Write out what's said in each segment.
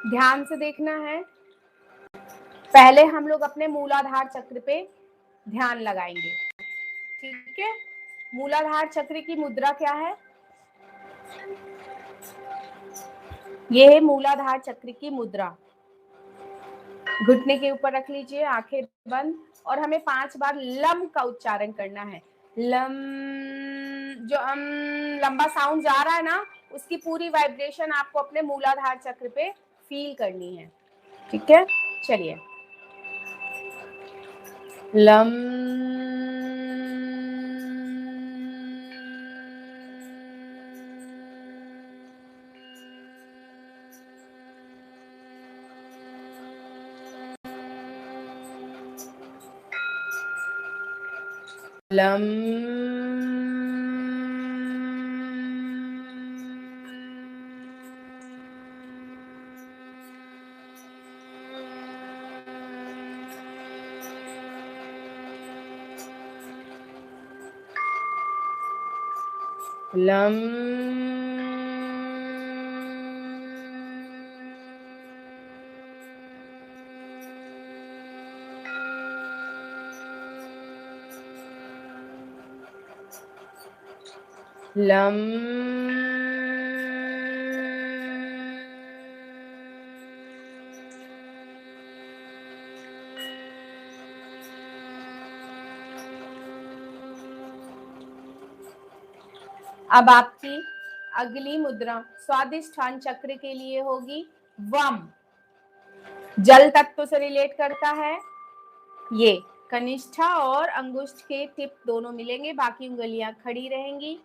ध्यान से देखना है। पहले हम लोग अपने मूलाधार चक्र पे ध्यान लगाएंगे, ठीक है। मूलाधार चक्र की मुद्रा क्या है? ये है मूलाधार चक्र की मुद्रा। घुटने के ऊपर रख लीजिए, आंखें बंद, और हमें 5 बार लम का उच्चारण करना है। लम, जो लंबा साउंड जा रहा है ना, उसकी पूरी वाइब्रेशन आपको अपने मूलाधार चक्र पे फील करनी है, ठीक है। चलिए, लम, लम, लम, लम, अब आपकी अगली मुद्रा स्वादिष्ठान चक्र के लिए होगी वम। जल तत्व से रिलेट करता है। ये कनिष्ठा और अंगुष्ठ के टिप दोनों मिलेंगे, बाकी उंगलियां खड़ी रहेंगी।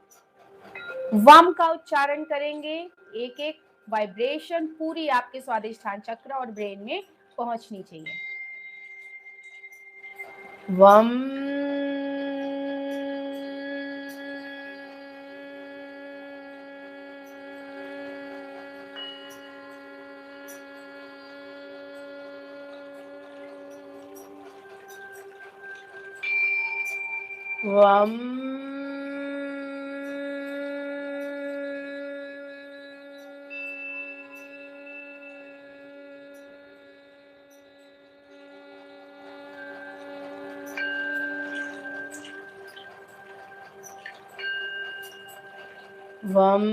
वम का उच्चारण करेंगे, एक एक वाइब्रेशन पूरी आपके स्वादिष्ठान चक्र और ब्रेन में पहुंचनी चाहिए। वम, वम, वम,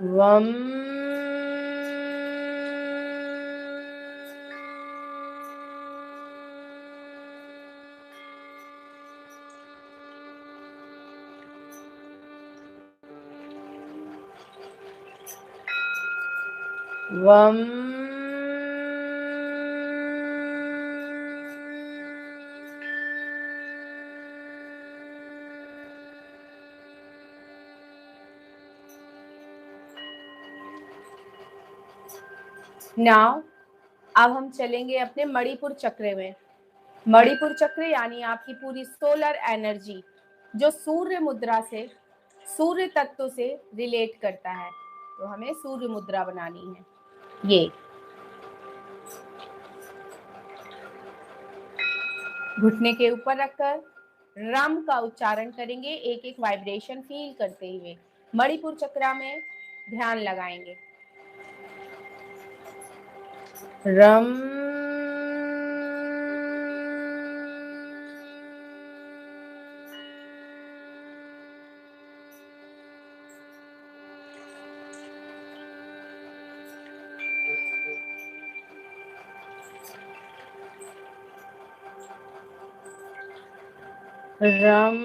वम, वम, नाउ अब हम चलेंगे अपने मणिपुर चक्र में। मणिपुर चक्र यानी आपकी पूरी सोलर एनर्जी, जो सूर्य मुद्रा से, सूर्य तत्व से रिलेट करता है। तो हमें सूर्य मुद्रा बनानी है। ये घुटने के ऊपर रखकर रम का उच्चारण करेंगे, एक एक वाइब्रेशन फील करते हुए मणिपुर चक्र में ध्यान लगाएंगे। रम, रम,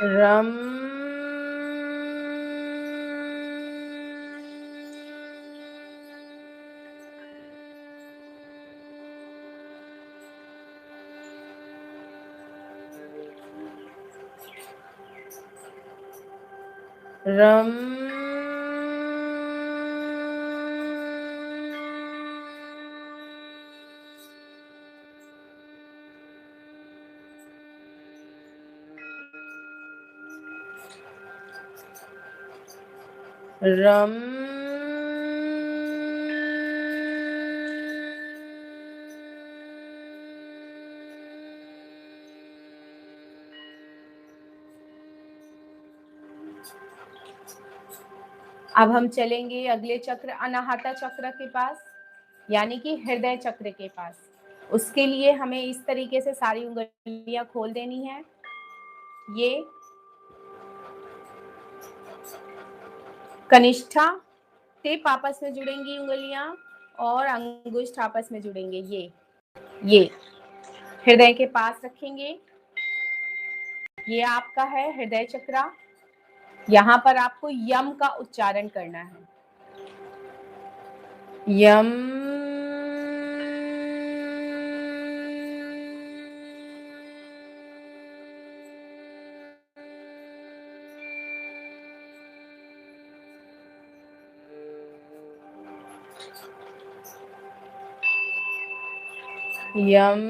रम, रम, रम, अब हम चलेंगे अगले चक्र अनाहता चक्र के पास, यानी कि हृदय चक्र के पास। उसके लिए हमें इस तरीके से सारी उंगलियां खोल देनी है। ये कनिष्ठा टिप आपस में जुड़ेंगी उंगलियां और अंगुष्ठ आपस में जुड़ेंगे। ये हृदय के पास रखेंगे। ये आपका है हृदय चक्र। यहाँ पर आपको यम का उच्चारण करना है। यम, यम,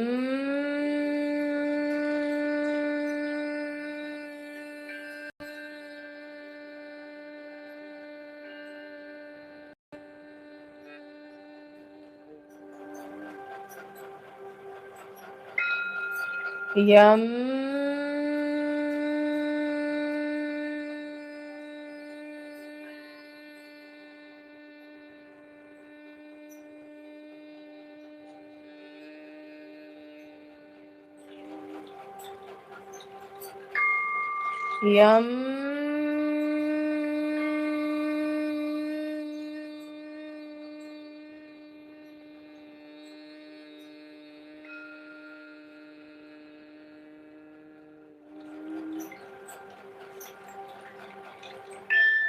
यम, यम,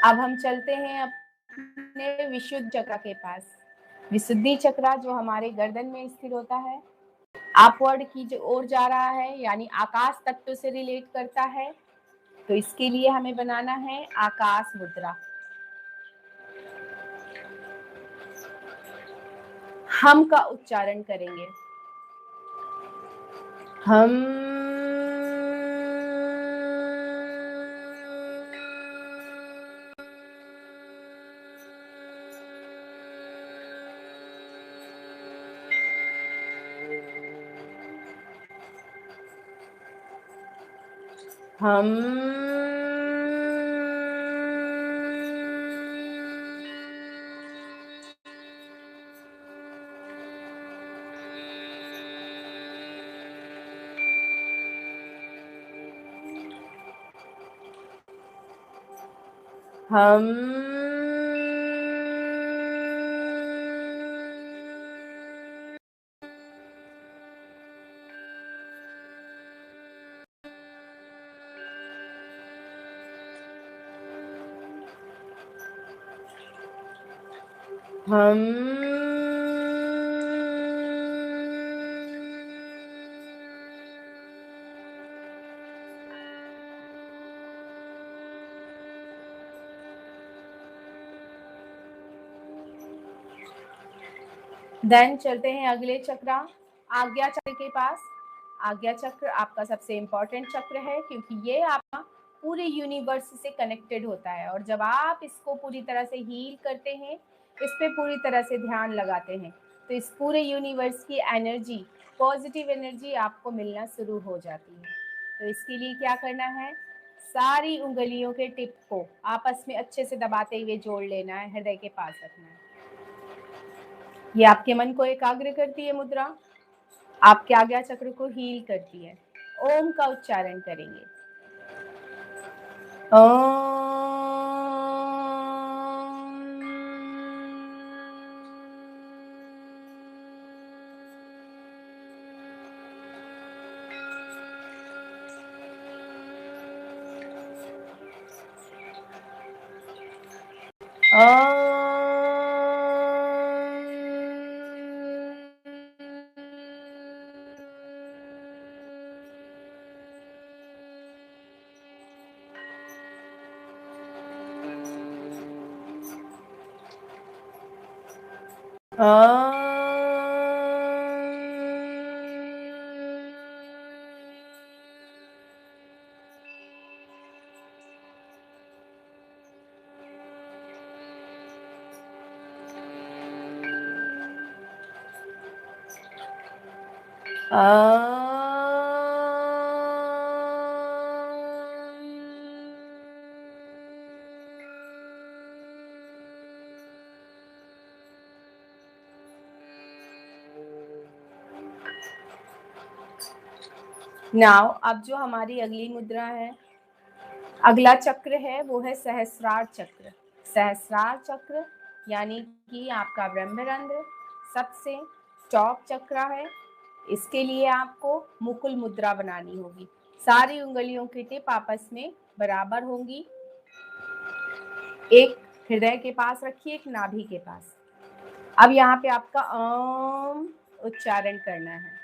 अब हम चलते हैं अपने विशुद्ध चक्र के पास। विशुद्धि चक्र जो हमारे गर्दन में स्थिर होता है, अपवर्ड की ओर जा रहा है, यानी आकाश तत्व से रिलेट करता है। तो इसके लिए हमें बनाना है आकाश मुद्रा। हम का उच्चारण करेंगे। हम, हम, हम, हम, देन चलते हैं अगले चक्र आज्ञा चक्र के पास। आज्ञा चक्र आपका सबसे इम्पोर्टेंट चक्र है, क्योंकि ये आपका पूरे यूनिवर्स से कनेक्टेड होता है। और जब आप इसको पूरी तरह से हील करते हैं, इस पे पूरी तरह से ध्यान लगाते हैं, तो इस पूरे यूनिवर्स की एनर्जी, पॉजिटिव एनर्जी आपको मिलना शुरू हो जाती है। तो इसके लिए क्या करना है, सारी उंगलियों के टिप को आपस में अच्छे से दबाते हुए जोड़ लेना है, हृदय के पास रखना है। ये आपके मन को एकाग्र करती है मुद्रा, आपके आज्ञा चक्र को हील करती है। ओम का उच्चारण करेंगे। ओम, नाउ अब जो हमारी अगली मुद्रा है, अगला चक्र है, वो है सहस्रार चक्र। सहस्रार चक्र यानी कि आपका ब्रह्मरंध्र सबसे टॉप चक्र है। इसके लिए आपको मुकुल मुद्रा बनानी होगी। सारी उंगलियों की टिप आपस में बराबर होंगी। एक हृदय के पास रखिए, एक नाभि के पास। अब यहाँ पे आपका उच्चारण करना है।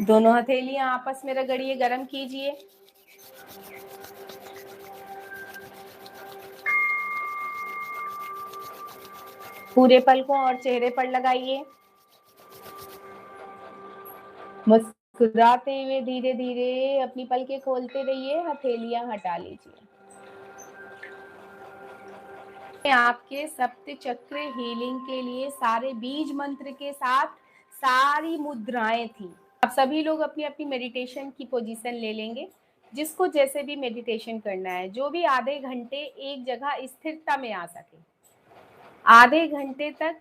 दोनों हथेलियां आपस में रगड़िए, गर्म कीजिए। पूरे पलकों और चेहरे पर लगाइए। मुस्कुराते हुए धीरे धीरे अपनी पलकें खोलते रहिए, हथेलियां हटा लीजिए। आपके सप्त चक्र हीलिंग के लिए सारे बीज मंत्र के साथ सारी मुद्राएं थी। अब सभी लोग अपनी अपनी मेडिटेशन की पोजीशन ले लेंगे, जिसको जैसे भी मेडिटेशन करना है, जो भी आधे घंटे एक जगह स्थिरता में आ सके। आधे घंटे तक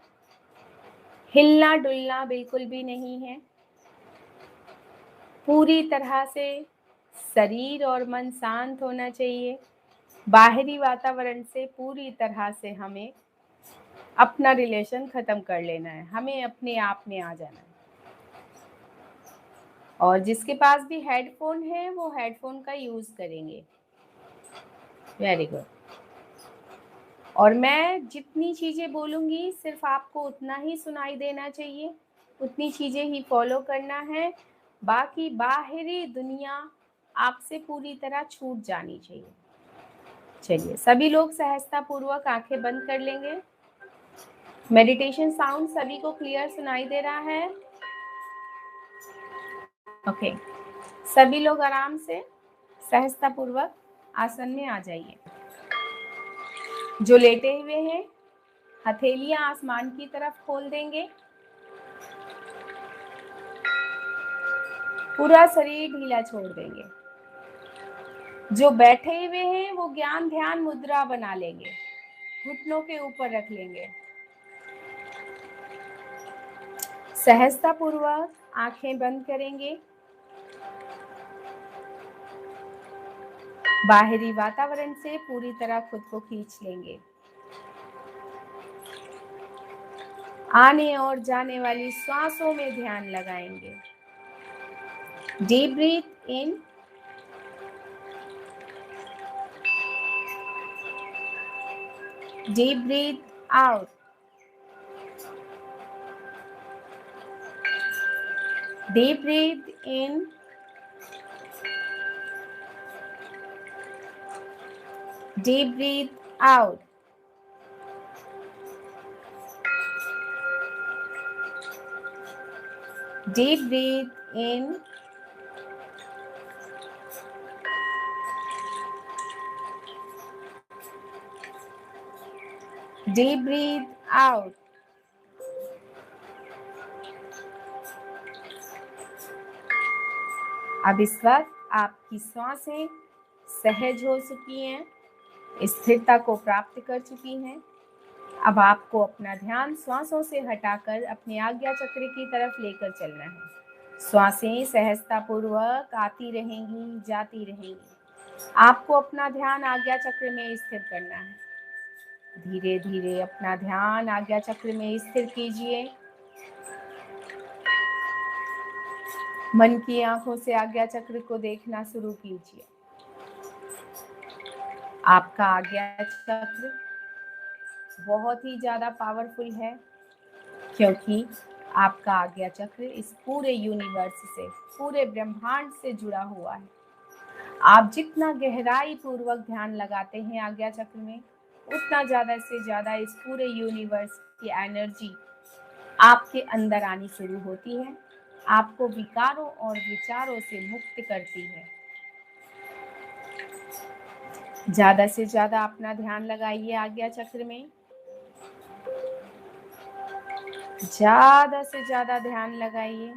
हिलना डुलना बिल्कुल भी नहीं है। पूरी तरह से शरीर और मन शांत होना चाहिए। बाहरी वातावरण से पूरी तरह से हमें अपना रिलेशन खत्म कर लेना है, हमें अपने आप में आ जाना है। और जिसके पास भी हेडफोन है वो हेडफोन का यूज करेंगे। Very good. और मैं जितनी चीजें बोलूंगी सिर्फ आपको उतना ही सुनाई देना चाहिए, उतनी चीजें ही फॉलो करना है। बाकी बाहरी दुनिया आपसे पूरी तरह छूट जानी चाहिए। चलिए सभी लोग सहजता पूर्वक आंखें बंद कर लेंगे। मेडिटेशन साउंड सभी को क्लियर सुनाई दे रहा है? ओके। सभी लोग आराम से सहजता पूर्वक आसन में आ जाइए। जो लेटे हुए हैं हथेलियां आसमान की तरफ खोल देंगे। पूरा शरीर ढीला छोड़ देंगे। जो बैठे हुए हैं वो ज्ञान ध्यान मुद्रा बना लेंगे, घुटनों के ऊपर रख लेंगे। सहजता पूर्वक आंखें बंद करेंगे। बाहरी वातावरण से पूरी तरह खुद को खींच लेंगे। आने और जाने वाली श्वासों में ध्यान लगाएंगे। Deep breath in, deep breath out. Deep breathe in. Deep breathe out. Deep breathe in. Deep breathe out. अब इस वक्त आपकी सांसें सहज हो चुकी हैं, स्थिरता को प्राप्त कर चुकी हैं। अब आपको अपना ध्यान श्वासों से हटाकर अपने आज्ञा चक्र की तरफ लेकर चलना है। श्वासें सहजता पूर्वक आती रहेंगी, जाती रहेंगी। आपको अपना ध्यान आज्ञा चक्र में स्थिर करना है। धीरे धीरे अपना ध्यान आज्ञा चक्र में स्थिर कीजिए। मन की आंखों से आज्ञा चक्र को देखना शुरू कीजिए। आपका आज्ञा चक्र बहुत ही ज्यादा पावरफुल है, क्योंकि आपका आज्ञा चक्र इस पूरे यूनिवर्स से, पूरे ब्रह्मांड से जुड़ा हुआ है। आप जितना गहराई पूर्वक ध्यान लगाते हैं आज्ञा चक्र में, उतना ज्यादा से ज्यादा इस पूरे यूनिवर्स की एनर्जी आपके अंदर आनी शुरू होती है, आपको विकारों और विचारों से मुक्त करती है। ज्यादा से ज्यादा अपना ध्यान लगाइए आज्ञा चक्र में। ज्यादा से ज्यादा ध्यान लगाइए।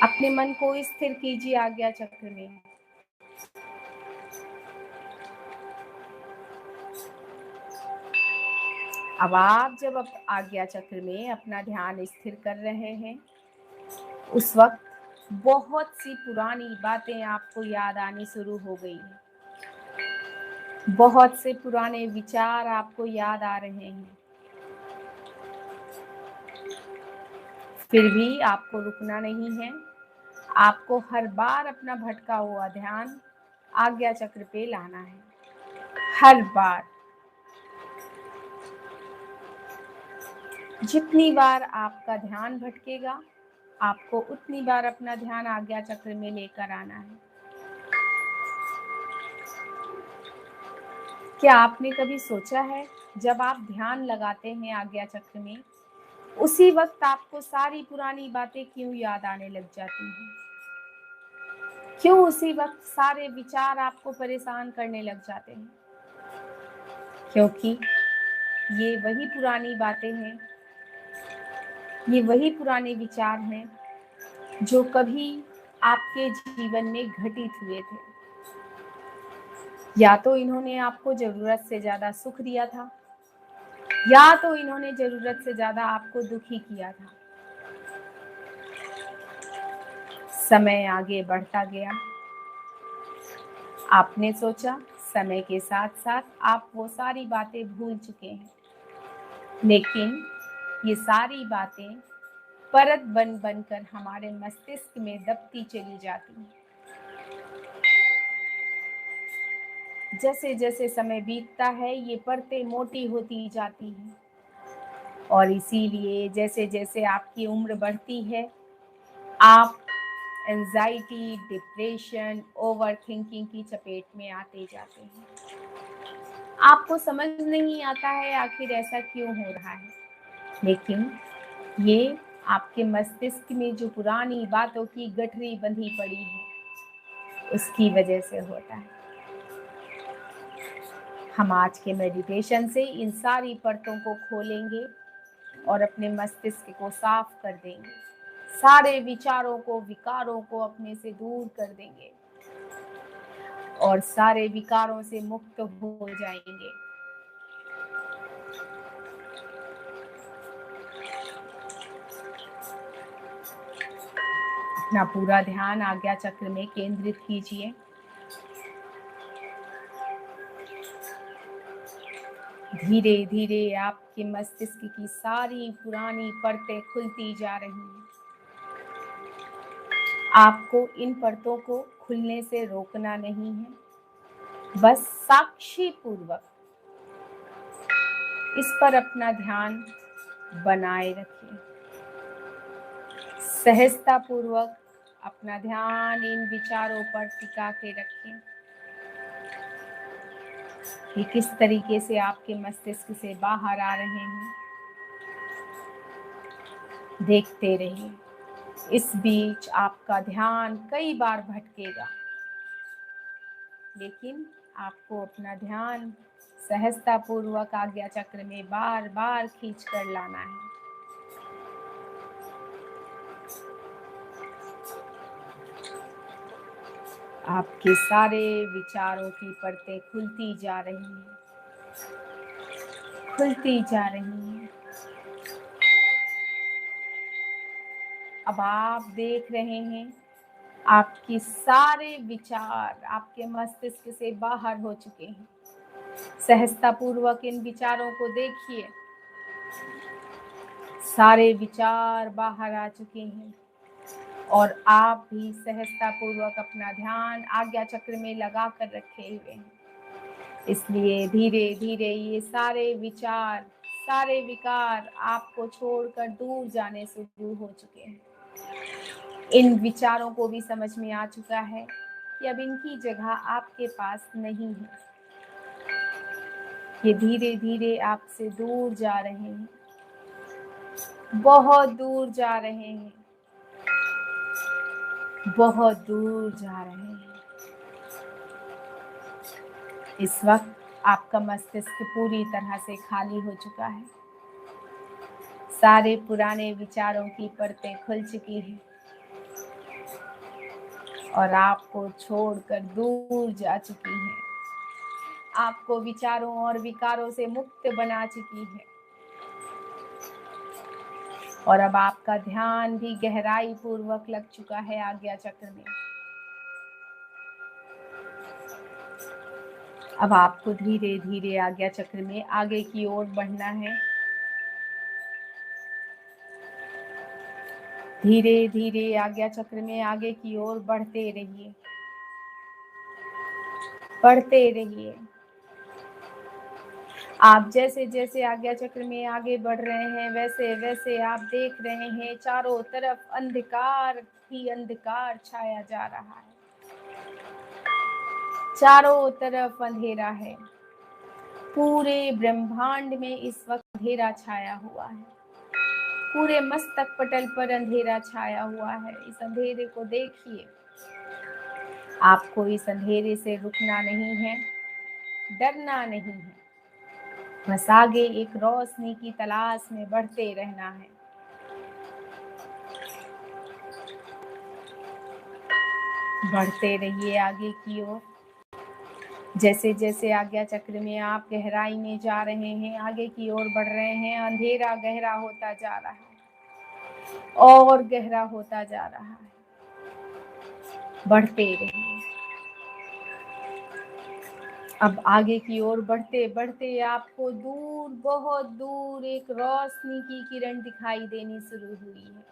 अपने मन को स्थिर कीजिए आज्ञा चक्र में। अब आप जब आज्ञा चक्र में अपना ध्यान स्थिर कर रहे हैं, उस वक्त बहुत सी पुरानी बातें आपको याद आनी शुरू हो गई हैं। बहुत से पुराने विचार आपको याद आ रहे हैं। फिर भी आपको रुकना नहीं है। आपको हर बार अपना भटका हुआ ध्यान आज्ञा चक्र पे लाना है। हर बार, जितनी बार आपका ध्यान भटकेगा, आपको उतनी बार अपना ध्यान आज्ञा चक्र में लेकर आना है। क्या आपने कभी सोचा है, जब आप ध्यान लगाते हैं आज्ञा चक्र में, उसी वक्त आपको सारी पुरानी बातें क्यों याद आने लग जाती हैं? क्यों उसी वक्त सारे विचार आपको परेशान करने लग जाते हैं? क्योंकि ये वही पुरानी बातें हैं, ये वही पुराने विचार हैं जो कभी आपके जीवन में घटित हुए थे। या तो इन्होंने आपको जरूरत से ज्यादा सुख दिया था, या तो इन्होंने जरूरत से ज्यादा आपको दुखी किया था। समय आगे बढ़ता गया, आपने सोचा समय के साथ साथ आप वो सारी बातें भूल चुके हैं, लेकिन ये सारी बातें परत बन बनकर हमारे मस्तिष्क में दबती चली जाती हैं। जैसे जैसे समय बीतता है, ये परतें मोटी होती जाती हैं, और इसीलिए जैसे जैसे आपकी उम्र बढ़ती है, आप एंजाइटी, डिप्रेशन, ओवर थिंकिंग की चपेट में आते जाते हैं। आपको समझ नहीं आता है आखिर ऐसा क्यों हो रहा है, लेकिन ये आपके मस्तिष्क में जो पुरानी बातों की गठरी बंधी पड़ी है, उसकी वजह से होता है। हम आज के मेडिटेशन से इन सारी परतों को खोलेंगे और अपने मस्तिष्क को साफ कर देंगे। सारे विचारों को, विकारों को अपने से दूर कर देंगे और सारे विकारों से मुक्त हो जाएंगे। अपना पूरा ध्यान आज्ञा चक्र में केंद्रित कीजिए। धीरे धीरे आपके मस्तिष्क की सारी पुरानी परतें खुलती जा रही हैं। आपको इन परतों को खुलने से रोकना नहीं है, बस साक्षी पूर्वक इस पर अपना ध्यान बनाए रखिए। सहजता पूर्वक अपना ध्यान इन विचारों पर टिका के रखें कि किस तरीके से आपके मस्तिष्क से बाहर आ रहे हैं। देखते रहिए। इस बीच आपका ध्यान कई बार भटकेगा, लेकिन आपको अपना ध्यान सहजता पूर्वक आज्ञा चक्र में बार बार खींच कर लाना है। आपके सारे विचारों की परतें खुलती जा रही हैं, खुलती जा रही हैं। अब आप देख रहे हैं आपके सारे विचार आपके मस्तिष्क से बाहर हो चुके हैं। सहजता पूर्वक इन विचारों को देखिए। सारे विचार बाहर आ चुके हैं और आप भी सहजता पूर्वक अपना ध्यान आज्ञा चक्र में लगा कर रखे हुए हैं। इसलिए धीरे धीरे ये सारे विचार, सारे विकार आपको छोड़कर दूर जाने शुरू हो चुके हैं। इन विचारों को भी समझ में आ चुका है कि अब इनकी जगह आपके पास नहीं है। ये धीरे धीरे आपसे दूर जा रहे हैं, बहुत दूर जा रहे हैं, बहुत दूर जा रहे हैं। इस वक्त आपका मस्तिष्क पूरी तरह से खाली हो चुका है। सारे पुराने विचारों की परतें खुल चुकी हैं और आपको छोड़कर दूर जा चुकी हैं। आपको विचारों और विकारों से मुक्त बना चुकी है और अब आपका ध्यान भी गहराई पूर्वक लग चुका है आज्ञा चक्र में। अब आपको धीरे धीरे आज्ञा चक्र में आगे की ओर बढ़ना है। धीरे धीरे आज्ञा चक्र में आगे की ओर बढ़ते रहिए, बढ़ते रहिए। आप जैसे जैसे आज्ञा चक्र में आगे बढ़ रहे हैं, वैसे वैसे आप देख रहे हैं चारों तरफ अंधकार ही अंधकार छाया जा रहा है। चारों तरफ अंधेरा है। पूरे ब्रह्मांड में इस वक्त अंधेरा छाया हुआ है। पूरे मस्तक पटल पर अंधेरा छाया हुआ है। इस अंधेरे को देखिए। आपको इस अंधेरे से रुकना नहीं है, डरना नहीं है, बस आगे एक रोशनी की तलाश में बढ़ते रहना है। बढ़ते रहिए आगे की ओर। जैसे जैसे आज्ञा चक्र में आप गहराई में जा रहे हैं, आगे की ओर बढ़ रहे हैं, अंधेरा गहरा होता जा रहा है और गहरा होता जा रहा है। बढ़ते रहिए। अब आगे की ओर बढ़ते बढ़ते आपको दूर, बहुत दूर एक रोशनी की किरण दिखाई देनी शुरू हुई है।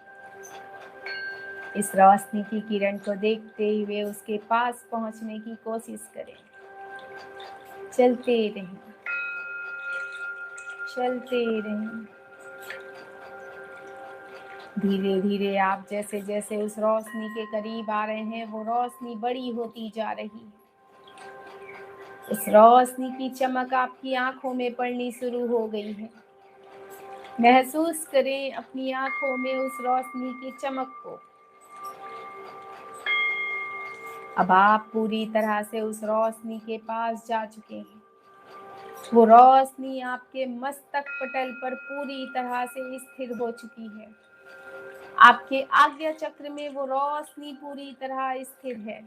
इस रोशनी की किरण को देखते हुए उसके पास पहुंचने की कोशिश करें। चलते रहें, चलते रहें। धीरे धीरे आप जैसे जैसे उस रोशनी के करीब आ रहे हैं, वो रोशनी बड़ी होती जा रही है। उस रोशनी की चमक आपकी आंखों में पड़नी शुरू हो गई है। महसूस करें अपनी आंखों में उस रोशनी की चमक को। अब आप पूरी तरह से उस रोशनी के पास जा चुके हैं। वो रोशनी आपके मस्तक पटल पर पूरी तरह से स्थिर हो चुकी है। आपके आज्ञा चक्र में वो रोशनी पूरी तरह स्थिर है।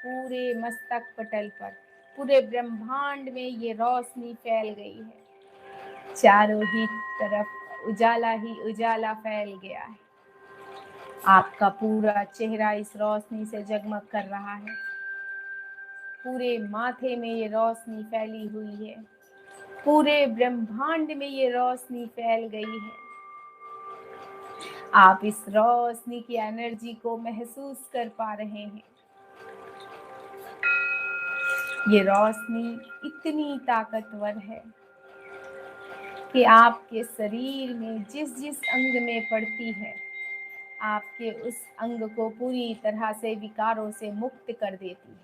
पूरे मस्तक पटल पर, पूरे ब्रह्मांड में ये रोशनी फैल गई है। चारों ही तरफ उजाला ही उजाला फैल गया है। आपका पूरा चेहरा इस रोशनी से जगमग कर रहा है। पूरे माथे में ये रोशनी फैली हुई है। पूरे ब्रह्मांड में ये रोशनी फैल गई है। आप इस रोशनी की एनर्जी को महसूस कर पा रहे हैं। ये रोशनी इतनी ताकतवर है, कि आपके शरीर में जिस जिस अंग में पड़ती है, आपके उस अंग को पूरी तरह से विकारों से मुक्त कर देती है।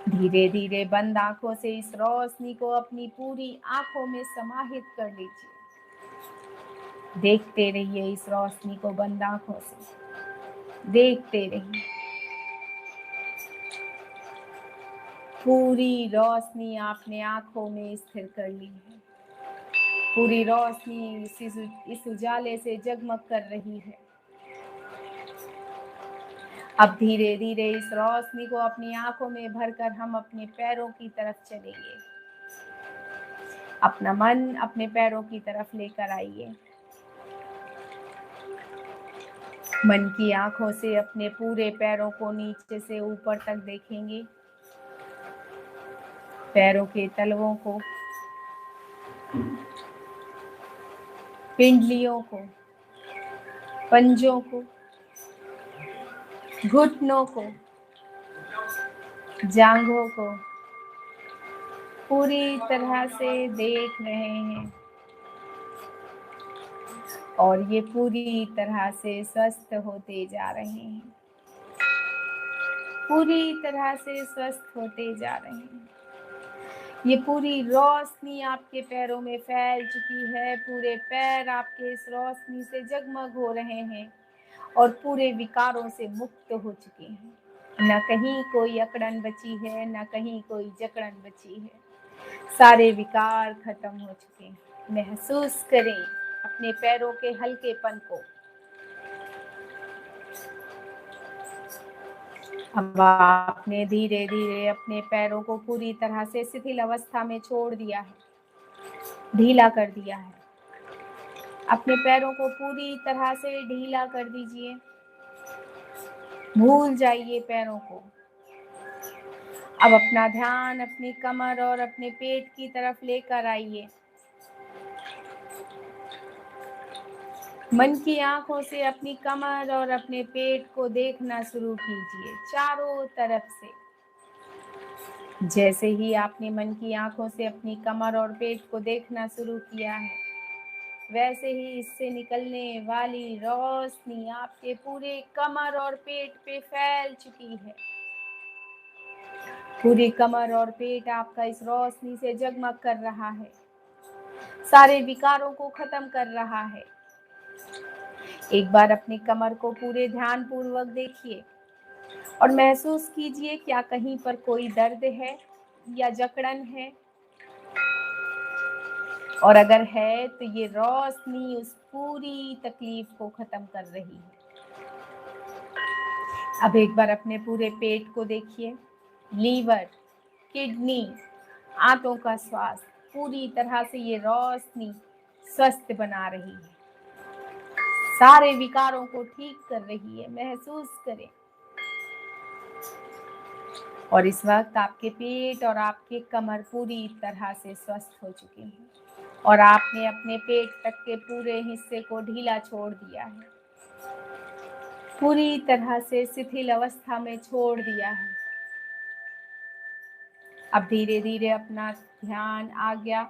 धीरे धीरे बंद आंखों से इस रोशनी को अपनी पूरी आंखों में समाहित कर लीजिए। देखते रहिए इस रोशनी को बंद आंखों से, देखते रहिए। पूरी रोशनी आपने आंखों में स्थिर कर ली है। पूरी रोशनी इस उजाले से जगमग कर रही है। अब धीरे धीरे इस रोशनी को अपनी आंखों में भरकर हम अपने पैरों की तरफ चलेंगे। अपना मन अपने पैरों की तरफ लेकर आइए। मन की आंखों से अपने पूरे पैरों को नीचे से ऊपर तक देखेंगे। पैरों के तलवों को, पिंडलियों को, पंजों को, घुटनों को, जांघों को पूरी तरह से देख रहे हैं और ये पूरी तरह से स्वस्थ होते जा रहे हैं। पूरी तरह से स्वस्थ होते जा रहे हैं। ये पूरी रोशनी आपके पैरों में फैल चुकी है। पूरे पैर आपके इस रोशनी से जगमग हो रहे हैं और पूरे विकारों से मुक्त हो चुके हैं। न कहीं कोई अकड़न बची है, न कहीं कोई जकड़न बची है। सारे विकार खत्म हो चुके हैं। महसूस करें अपने पैरों के हल्केपन को। अब आपने धीरे धीरे अपने पैरों को पूरी तरह से शिथिल अवस्था में छोड़ दिया है, ढीला कर दिया है। अपने पैरों को पूरी तरह से ढीला कर दीजिए। भूल जाइए पैरों को। अब अपना ध्यान अपनी कमर और अपने पेट की तरफ लेकर आइए। मन की आंखों से अपनी कमर और अपने पेट को देखना शुरू कीजिए चारों तरफ से। जैसे ही आपने मन की आंखों से अपनी कमर और पेट को देखना शुरू किया है, वैसे ही इससे निकलने वाली रोशनी आपके पूरे कमर और पेट पे फैल चुकी है। पूरी कमर और पेट आपका इस रोशनी से जगमग कर रहा है, सारे विकारों को खत्म कर रहा है। एक बार अपनी कमर को पूरे ध्यान पूर्वक देखिए और महसूस कीजिए क्या कहीं पर कोई दर्द है या जकड़न है, और अगर है तो ये रोशनी उस पूरी तकलीफ को खत्म कर रही है। अब एक बार अपने पूरे पेट को देखिए। लीवर, किडनी, आंतों का स्वास्थ्य पूरी तरह से ये रोशनी स्वस्थ बना रही है, सारे विकारों को ठीक कर रही है। महसूस करें। और इस वक्त आपके पेट और आपके कमर पूरी तरह से स्वस्थ हो चुके हैं और आपने अपने पेट तक के पूरे हिस्से को ढीला छोड़ दिया है, पूरी तरह से शिथिल अवस्था में छोड़ दिया है। अब धीरे धीरे अपना ध्यान आज्ञा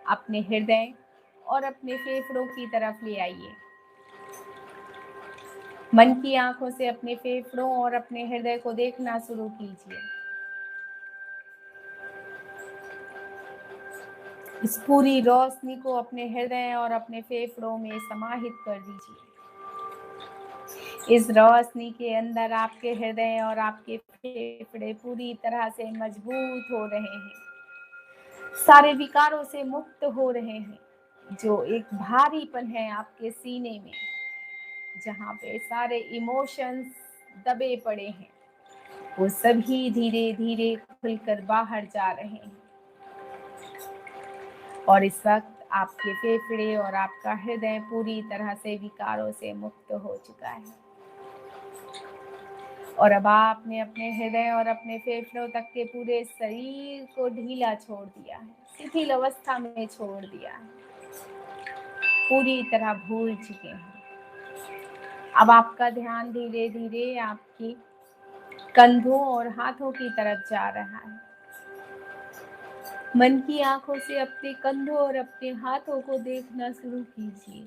अपने हृदय और अपने फेफड़ों की तरफ ले आइए। मन की आंखों से अपने फेफड़ों और अपने हृदय को देखना शुरू कीजिए। इस पूरी रोशनी को अपने हृदय और अपने फेफड़ों में समाहित कर दीजिए। इस रोशनी के अंदर आपके हृदय और आपके फेफड़े पूरी तरह से मजबूत हो रहे हैं, सारे विकारों से मुक्त हो रहे हैं। जो एक भारीपन है आपके सीने में, जहाँ पे सारे इमोशंस दबे पड़े हैं, वो सभी धीरे धीरे खुलकर बाहर जा रहे हैं। और इस वक्त आपके फेफड़े और आपका हृदय पूरी तरह से विकारों से मुक्त हो चुका है। और अब आपने अपने हृदय और अपने फेफड़ों तक के पूरे शरीर को ढीला छोड़ दिया है, शिथिल अवस्था में छोड़ दिया है, पूरी तरह भूल चुके हैं। अब आपका ध्यान धीरे धीरे आपकी कंधों और हाथों की तरफ जा रहा है। मन की आंखों से अपने कंधों और अपने हाथों को देखना शुरू कीजिए।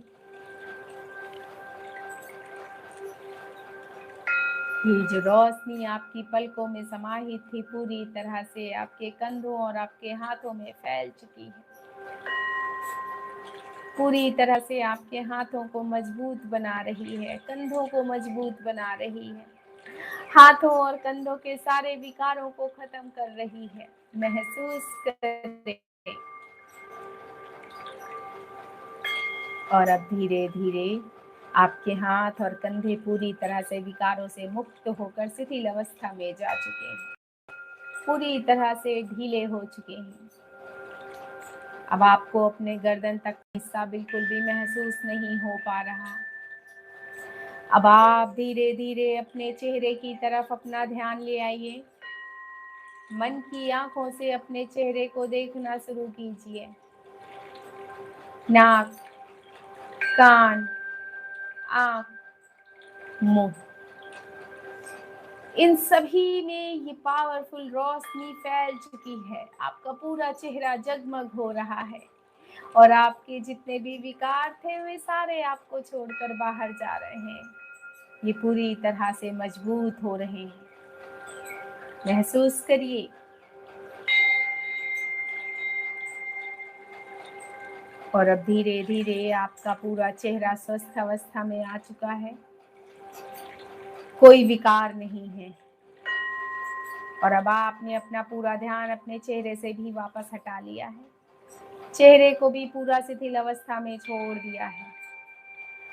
ये जो रोशनी आपकी पलकों में समाहित थी पूरी तरह से आपके कंधों और आपके हाथों में फैल चुकी है। पूरी तरह से आपके हाथों को मजबूत बना रही है, कंधों को मजबूत बना रही है, हाथों और कंधों के सारे विकारों को खत्म कर रही है। महसूस करें। और अब धीरे धीरे आपके हाथ और कंधे पूरी तरह से विकारों से मुक्त होकर शिथिल अवस्था में जा चुके हैं, पूरी तरह से ढीले हो चुके हैं। अब आपको अपने गर्दन तक हिस्सा बिल्कुल भी महसूस नहीं हो पा रहा। अब आप धीरे धीरे अपने चेहरे की तरफ अपना ध्यान ले आइए। मन की आंखों से अपने चेहरे को देखना शुरू कीजिए। नाक, कान, आंख, मुंह, इन सभी में ये पावरफुल रोशनी फैल चुकी है। आपका पूरा चेहरा जगमग हो रहा है और आपके जितने भी विकार थे वे सारे आपको छोड़कर बाहर जा रहे हैं। ये पूरी तरह से मजबूत हो रहे हैं। महसूस करिए। और अब धीरे धीरे आपका पूरा चेहरा स्वस्थ अवस्था में आ चुका है, कोई विकार नहीं है। और अब आपने अपना पूरा ध्यान अपने चेहरे से भी वापस हटा लिया है, चेहरे को भी पूरा शिथिल अवस्था में छोड़ दिया है।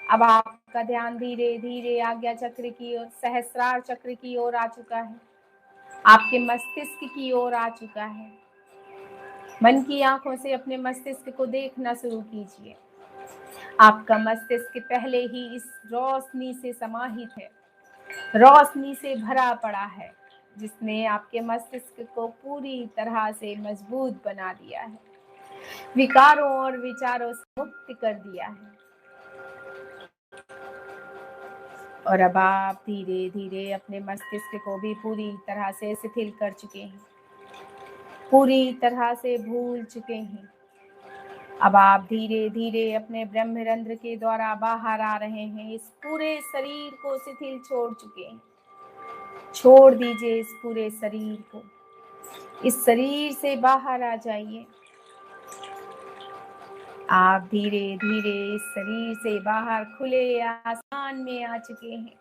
अब आपका ध्यान धीरे धीरे आज्ञा चक्र की ओर, सहस्रार चक्र की ओर आ चुका है, आपके मस्तिष्क की ओर आ चुका है। मन की आंखों से अपने मस्तिष्क को देखना शुरू कीजिए। आपका मस्तिष्क पहले ही इस रोशनी से समाहित है, रोशनी से भरा पड़ा है, जिसने आपके मस्तिष्क को पूरी तरह से मजबूत बना दिया है, विकारों और विचारों से मुक्त कर दिया है। और अब आप धीरे धीरे अपने मस्तिष्क को भी पूरी तरह से शिथिल कर चुके हैं, पूरी तरह से भूल चुके हैं। अब आप धीरे धीरे अपने ब्रह्मरंध्र के द्वारा बाहर आ रहे हैं, इस पूरे शरीर को शिथिल छोड़ चुके हैं। छोड़ दीजिए इस पूरे शरीर को, इस शरीर से बाहर आ जाइए। आप धीरे धीरे इस शरीर से बाहर खुले आसमान में आ चुके हैं।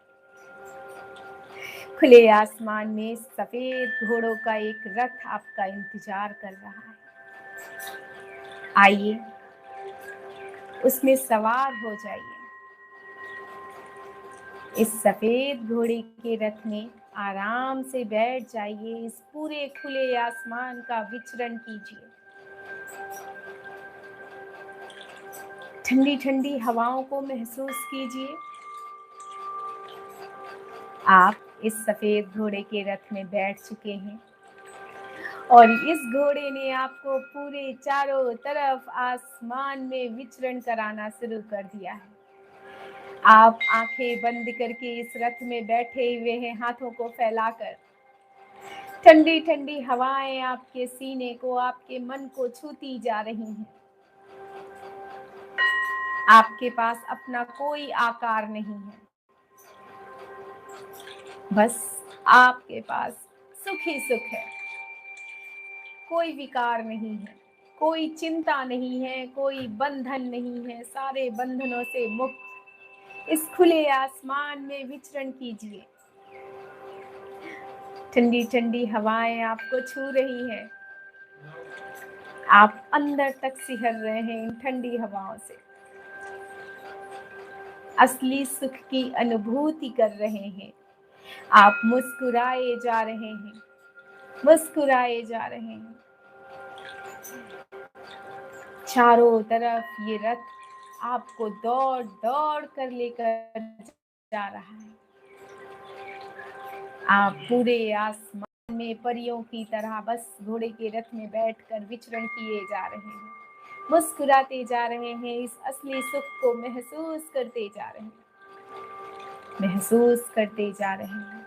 खुले आसमान में सफेद घोड़ों का एक रथ आपका इंतजार कर रहा है। आइए, उसमें सवार हो जाइए। इस सफेद घोड़े के रथ में आराम से बैठ जाइए। इस पूरे खुले आसमान का विचरण कीजिए। ठंडी ठंडी हवाओं को महसूस कीजिए। आप इस सफेद घोड़े के रथ में बैठ चुके हैं और इस घोड़े ने आपको पूरे चारों तरफ आसमान में विचरण कराना शुरू कर दिया है। आप आंखें बंद करके इस रथ में बैठे हुए हैं, हाथों को फैलाकर। ठंडी ठंडी हवाएं आपके सीने को, आपके मन को छूती जा रही हैं। आपके पास अपना कोई आकार नहीं है, बस आपके पास सुख ही सुख है। कोई विकार नहीं है, कोई चिंता नहीं है, कोई बंधन नहीं है। सारे बंधनों से मुक्त इस खुले आसमान में विचरण कीजिए। ठंडी ठंडी हवाएं आपको छू रही हैं। आप अंदर तक सिहर रहे हैं इन ठंडी हवाओं से। असली सुख की अनुभूति कर रहे हैं। आप मुस्कुराए जा रहे हैं, मुस्कुराए जा रहे हैं। चारों तरफ ये रथ आपको दौड़ दौड़ कर लेकर जा रहा है। आप पूरे आसमान में परियों की तरह बस घोड़े के रथ में बैठकर विचरण किए जा रहे हैं, मुस्कुराते जा रहे हैं। इस असली सुख को महसूस करते जा रहे हैं, महसूस करते जा रहे हैं।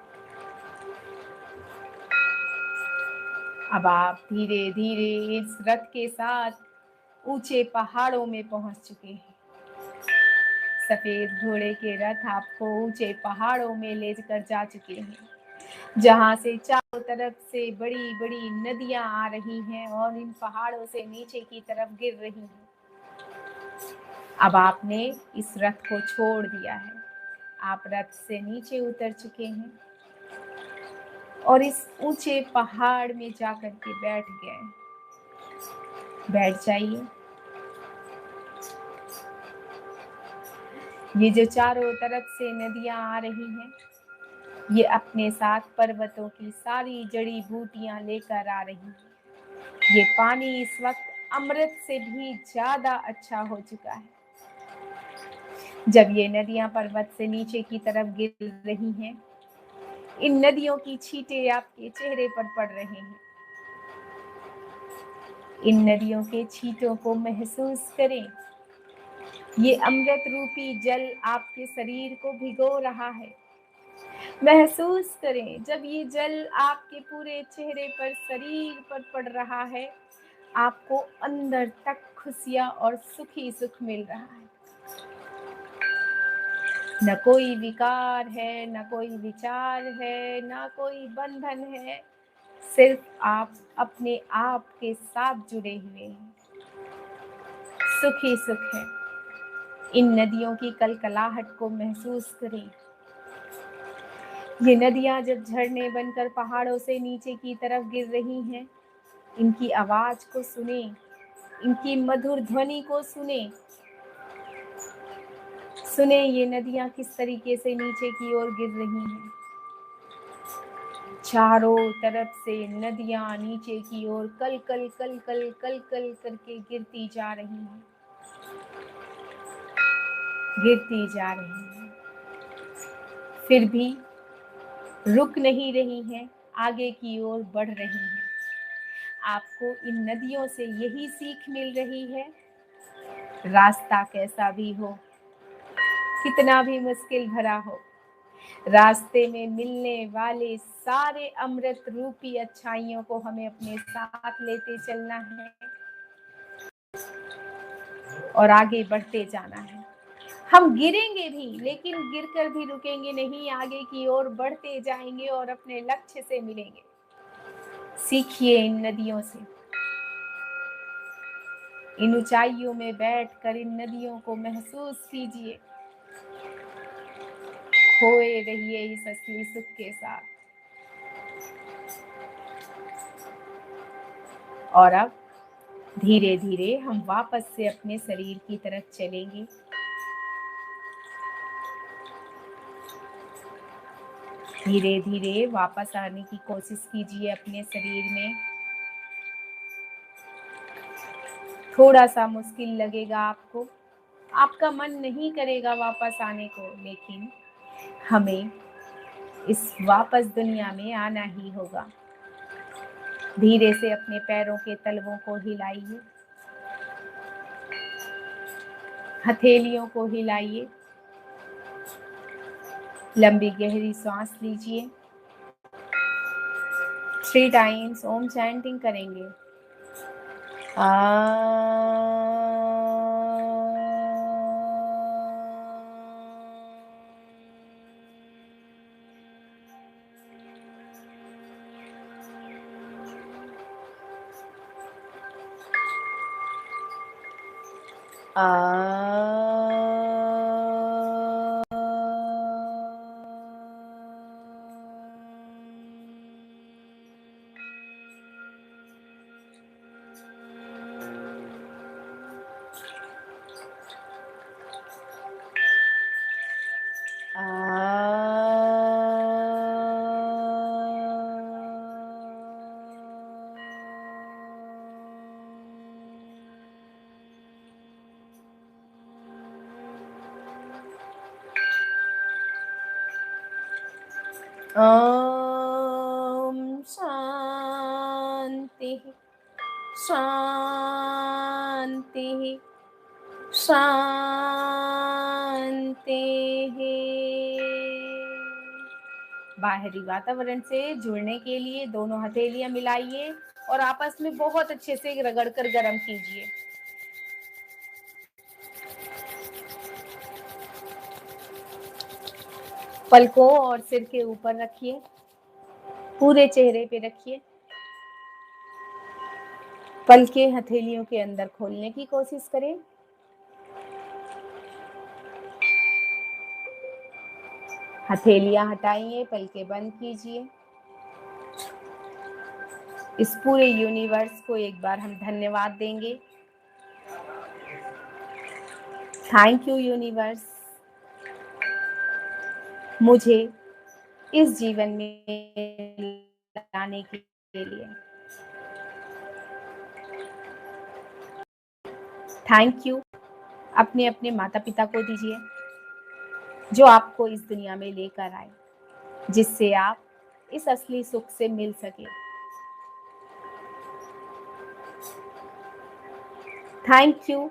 अब आप धीरे धीरे इस रथ के साथ ऊंचे पहाड़ों में पहुंच चुके हैं। सफेद घोड़े के रथ आपको ऊंचे पहाड़ों में ले कर जा चुके हैं, जहां से चारों तरफ से बड़ी बड़ी नदियां आ रही हैं और इन पहाड़ों से नीचे की तरफ गिर रही हैं। अब आपने इस रथ को छोड़ दिया है, आप रथ से नीचे उतर चुके हैं और इस ऊंचे पहाड़ में जाकर के बैठ गए। बैठ जाइए। ये जो चारों तरफ से नदियां आ रही हैं, ये अपने साथ पर्वतों की सारी जड़ी बूटियां लेकर आ रही हैं। ये पानी इस वक्त अमृत से भी ज्यादा अच्छा हो चुका है। जब ये नदियां पर्वत से नीचे की तरफ गिर रही हैं, इन नदियों की छींटे आपके चेहरे पर पड़ रहे हैं। इन नदियों के छींटों को महसूस करें। ये अमृत रूपी जल आपके शरीर को भिगो रहा है। महसूस करें जब ये जल आपके पूरे चेहरे पर, शरीर पर पड़ रहा है, आपको अंदर तक खुशियां और सुख ही सुख मिल रहा है। न कोई विकार है, न कोई विचार है, न कोई बंधन है, सिर्फ आप अपने आप के साथ जुड़े हुए हैं। सुख ही सुख है। इन नदियों की कलकलाहट को महसूस करें। ये नदियां जब झरने बनकर पहाड़ों से नीचे की तरफ गिर रही हैं, इनकी आवाज को सुने, इनकी मधुर ध्वनि को सुने। सुने ये नदियां किस तरीके से नीचे की ओर गिर रही हैं। चारों तरफ से नदियां नीचे की ओर कल कल कल कल कल कल करके गिरती जा रही हैं, गिरती जा रही हैं। फिर भी रुक नहीं रही हैं, आगे की ओर बढ़ रही हैं। आपको इन नदियों से यही सीख मिल रही है, रास्ता कैसा भी हो, कितना भी मुश्किल भरा हो, रास्ते में मिलने वाले सारे अमृत रूपी अच्छाइयों को हमें अपने साथ लेते चलना है और आगे बढ़ते जाना है। हम गिरेंगे भी, लेकिन गिरकर भी रुकेंगे नहीं, आगे की ओर बढ़ते जाएंगे और अपने लक्ष्य से मिलेंगे। सीखिए इन नदियों से, इन ऊंचाइयों में बैठकर इन नदियों को महसूस कीजिए। खोए रहिए इस असली सुख के साथ। और अब धीरे धीरे हम वापस से अपने शरीर की तरफ चलेंगे। धीरे धीरे वापस आने की कोशिश कीजिए अपने शरीर में। थोड़ा सा मुश्किल लगेगा आपको, आपका मन नहीं करेगा वापस आने को, लेकिन हमें इस वापस दुनिया में आना ही होगा। धीरे से अपने पैरों के तलवों को हिलाइए, हथेलियों को हिलाइए, लंबी गहरी सांस लीजिए। 3 टाइम्स ओम चैंटिंग करेंगे। ओम शांति शांति शांति। बाहरी वातावरण से जुड़ने के लिए दोनों हथेलियां मिलाइए और आपस में बहुत अच्छे से रगड़कर गर्म कीजिए। पलकों और सिर के ऊपर रखिए, पूरे चेहरे पे रखिए। पलकें हथेलियों के अंदर खोलने की कोशिश करें। हथेलियां हटाइए, पलकें बंद कीजिए। इस पूरे यूनिवर्स को एक बार हम धन्यवाद देंगे। थैंक यू यूनिवर्स, मुझे इस जीवन में लाने के लिए। थैंक यू अपने अपने माता पिता को दीजिए जो आपको इस दुनिया में लेकर आए, जिससे आप इस असली सुख से मिल सके। थैंक यू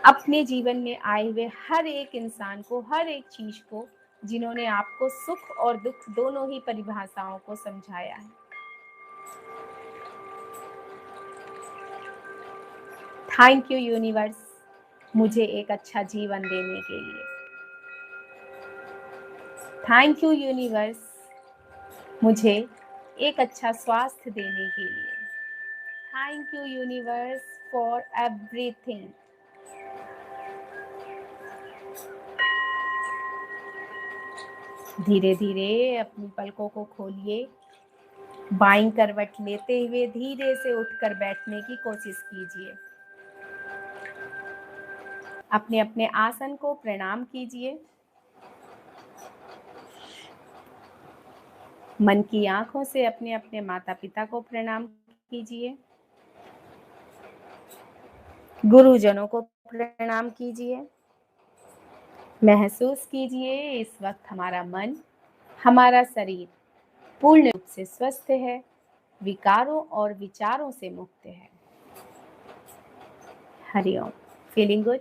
अपने जीवन में आए हुए हर एक इंसान को, हर एक चीज को, जिन्होंने आपको सुख और दुख दोनों ही परिभाषाओं को समझाया है। थैंक यू यूनिवर्स, मुझे एक अच्छा जीवन देने के लिए। थैंक यू यूनिवर्स, मुझे एक अच्छा स्वास्थ्य देने के लिए। Thank you universe for everything. धीरे धीरे अपनी पलकों को खोलिए। बाईं करवट लेते हुए धीरे से उठकर बैठने की कोशिश कीजिए। अपने अपने आसन को प्रणाम कीजिए। मन की आंखों से अपने अपने माता पिता को प्रणाम कीजिए। गुरुजनों को प्रणाम कीजिए। महसूस कीजिए इस वक्त हमारा मन, हमारा शरीर पूर्ण रूप से स्वस्थ है, विकारों और विचारों से मुक्त है। हरि ओम। Feeling good?